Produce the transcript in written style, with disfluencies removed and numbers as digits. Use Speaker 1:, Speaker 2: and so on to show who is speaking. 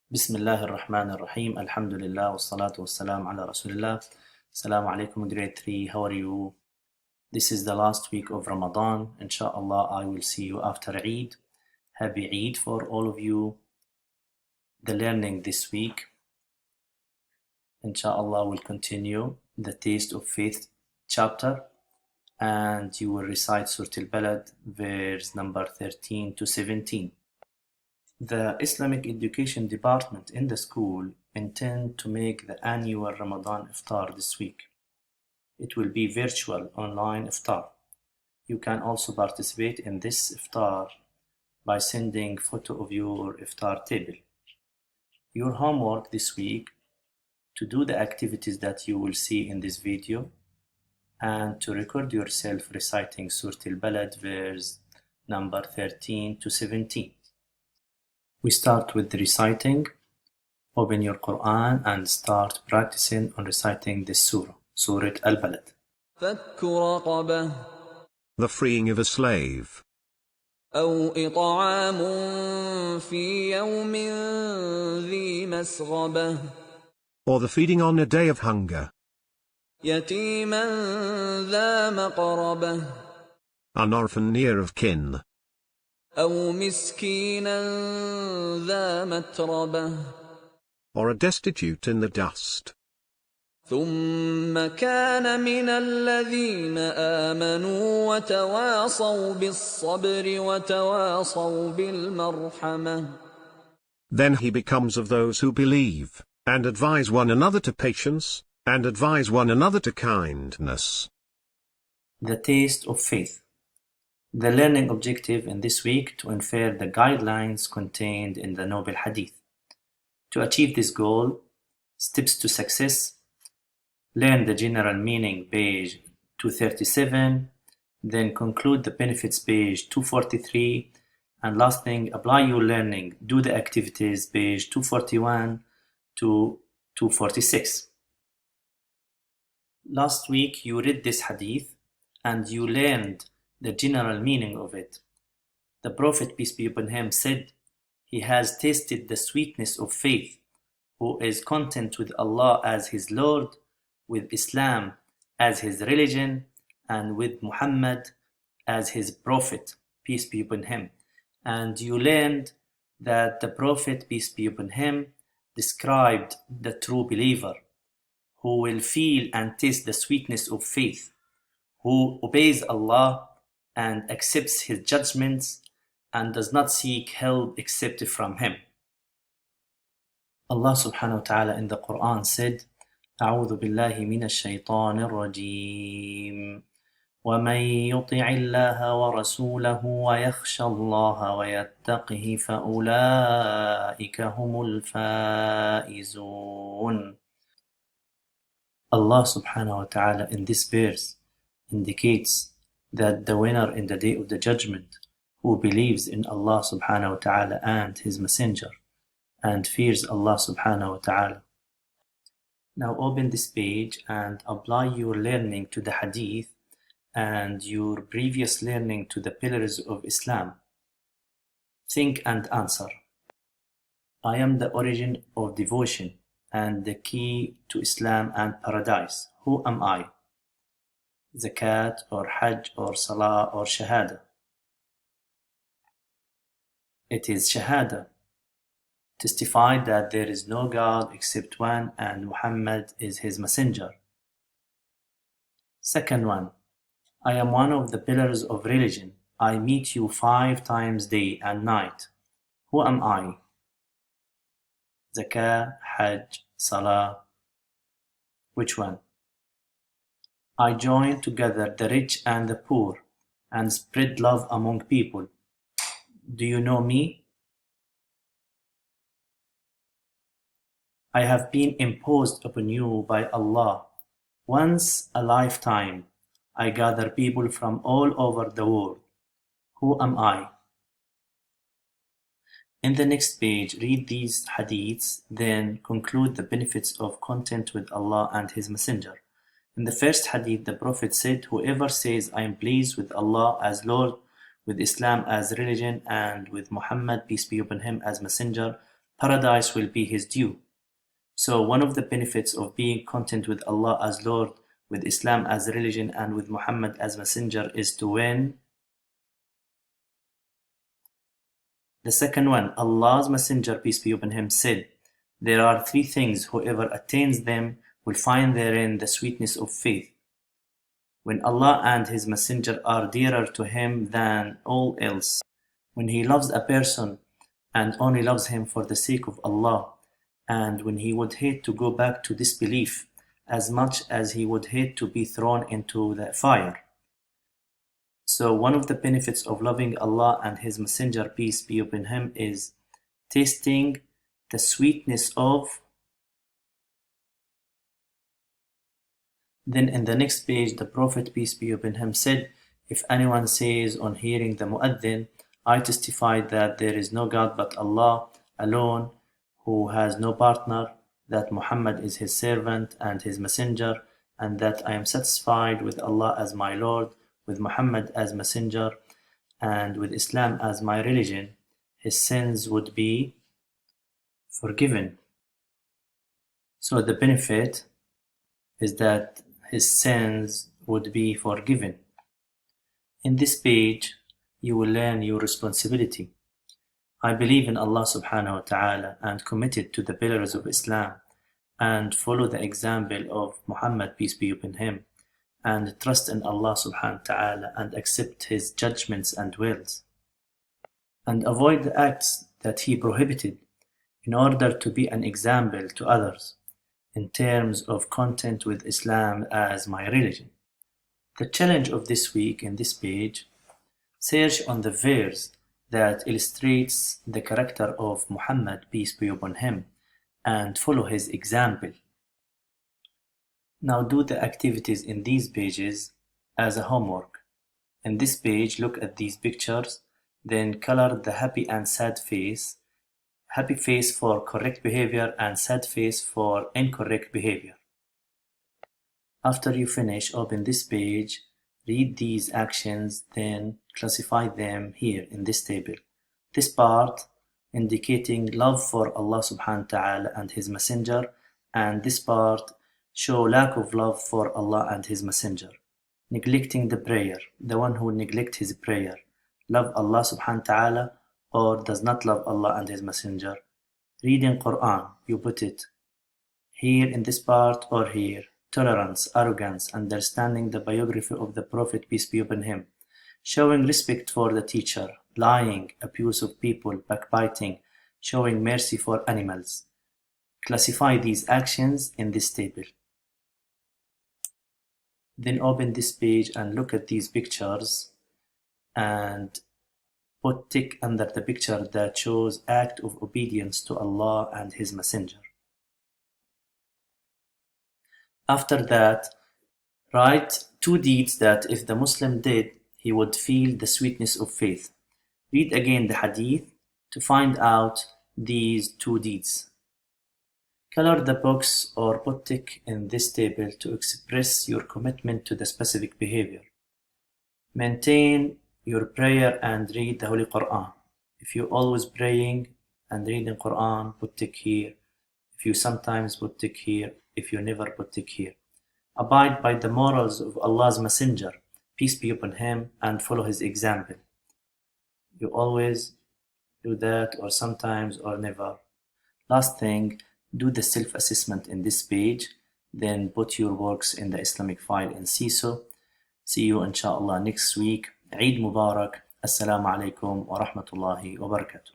Speaker 1: Bismillah ar-Rahman ar-Rahim. Alhamdulillah wa salatu wa salam ala Rasulillah. Assalamu alaikum, grade 3. How are you? This is the last week of Ramadan. Inshallah, I will see you after Eid. Happy Eid for all of you. The learning this week, inshallah, will continue the Taste of Faith chapter, and you will recite Surah Al-Balad, verse number 13 to 17. The Islamic Education Department in the school intend to make the annual Ramadan Iftar this week. It will be virtual online Iftar. You can also participate in this Iftar by sending photo of your Iftar table. Your homework this week to do the activities that you will see in this video and to record yourself reciting Surah Al-Balad verse number 13 to 17. We start with the reciting. Open your Quran and start practicing on reciting this surah, Surah Al-Balad.
Speaker 2: فك رقبة
Speaker 3: The freeing of a slave,
Speaker 2: أو إطعام في يوم ذي مسغبة
Speaker 3: or the feeding on a day of hunger,
Speaker 2: يتيما ذا مقربة
Speaker 3: an orphan near of kin,
Speaker 2: أو مسكينا ذا متربة
Speaker 3: or a destitute in the dust.
Speaker 2: ثم كان من الذين آمنوا وتواصوا بالصبر وتواصوا بالمرحمة.
Speaker 3: Then he becomes of those who believe, and advise one another to patience, and advise one another to kindness.
Speaker 1: The Taste of Faith. The learning objective in this week to infer the guidelines contained in the Noble Hadith. To achieve this goal, steps to success: learn the general meaning, page 237, then conclude the benefits, page 243, and last thing, apply your learning, do the activities, page 241 to 246. Last week you read this hadith and you learned the general meaning of it. The Prophet, peace be upon him, said, "He has tasted the sweetness of faith, who is content with Allah as his Lord, with Islam as his religion, and with Muhammad as his Prophet, peace be upon him." And you learned that the Prophet, peace be upon him, described the true believer, who will feel and taste the sweetness of faith, who obeys Allah and accepts his judgments and does not seek help except from him. Allah subhanahu wa ta'ala in the Quran said, أعوذ بالله من الشيطان الرجيم ومن يطع الله ورسوله ويخشى الله ويتقه فأولئك هم الفائزون. Allah subhanahu wa ta'ala in this verse indicates that the winner in the day of the judgment, who believes in Allah subhanahu wa ta'ala and his messenger and fears Allah subhanahu wa ta'ala. Now open this page and apply your learning to the hadith and your previous learning to the pillars of Islam. Think and answer. I am the origin of devotion and the key to Islam and paradise. Who am I? Zakat or Hajj or Salah or Shahada? It is Shahada. Testify that there is no God except one and Muhammad is his messenger. Second one, I am one of the pillars of religion. I meet you 5 times day and night. Who am I? Zakah, Hajj, Salah. Which one? I join together the rich and the poor and spread love among people. Do you know me? I have been imposed upon you by Allah. Once a lifetime, I gather people from all over the world. Who am I? In the next page, read these hadiths, then conclude the benefits of content with Allah and his messenger. In the first hadith, the Prophet said, "Whoever says, I am pleased with Allah as Lord, with Islam as religion, and with Muhammad, peace be upon him, as messenger, paradise will be his due. So one of the benefits of being content with Allah as Lord, with Islam as religion, and with Muhammad as messenger is to win. The second one, Allah's messenger, peace be upon him, said, there are three things, whoever attains them will find therein the sweetness of faith. When Allah and his messenger are dearer to him than all else, when he loves a person and only loves him for the sake of Allah, and when he would hate to go back to disbelief as much as he would hate to be thrown into the fire. So one of the benefits of loving Allah and his messenger, peace be upon him, is tasting the sweetness of. Then in the next page, the Prophet, peace be upon him, said, if anyone says on hearing the mu'adhin, I testify that there is no God but Allah alone, who has no partner, that Muhammad is his servant and his messenger, and that I am satisfied with Allah as my Lord, with Muhammad as messenger, and with Islam as my religion, his sins would be forgiven. So the benefit is that his sins would be forgiven. In this page, you will learn your responsibility. I believe in Allah subhanahu wa ta'ala and committed to the pillars of Islam and follow the example of Muhammad, peace be upon him, and trust in Allah subhanahu wa ta'ala and accept his judgments and wills, and avoid the acts that he prohibited in order to be an example to others in terms of content with Islam as my religion. The challenge of this week in this page, search on the verse that illustrates the character of Muhammad, peace be upon him, and follow his example. Now do the activities in these pages as a homework. In this page, look at these pictures, then color the happy and sad face. Happy face for correct behavior and sad face for incorrect behavior. After you finish, open this page, read these actions, then classify them here in this table. This part indicating love for Allah subhanahu wa ta'ala and his messenger, and this part show lack of love for Allah and his messenger. Neglecting the prayer, the one who neglect his prayer, love Allah subhanahu wa ta'ala or does not love Allah and his messenger. Reading Quran, you put it here in this part or here. Tolerance, arrogance, understanding the biography of the Prophet, peace be upon him. Showing respect for the teacher, lying, abuse of people, backbiting, showing mercy for animals. Classify these actions in this table. Then open this page and look at these pictures and put tick under the picture that shows act of obedience to Allah and his messenger. After that, write 2 deeds that if the Muslim did, he would feel the sweetness of faith. Read again the hadith to find out these 2 deeds. Color the box or put tick in this table to express your commitment to the specific behavior. Maintain your prayer and read the Holy Quran. If you're always praying and reading Quran, put tick here. If you sometimes put tick here. If you never, put tick here. Abide by the morals of Allah's messenger, peace be upon him, and follow his example. You always do that, or sometimes, or never. Last thing, do the self-assessment in this page, then put your works in the Islamic file in CISO. See you inshallah next week. Eid Mubarak. Assalamu alaikum wa rahmatullahi wa barakatuh.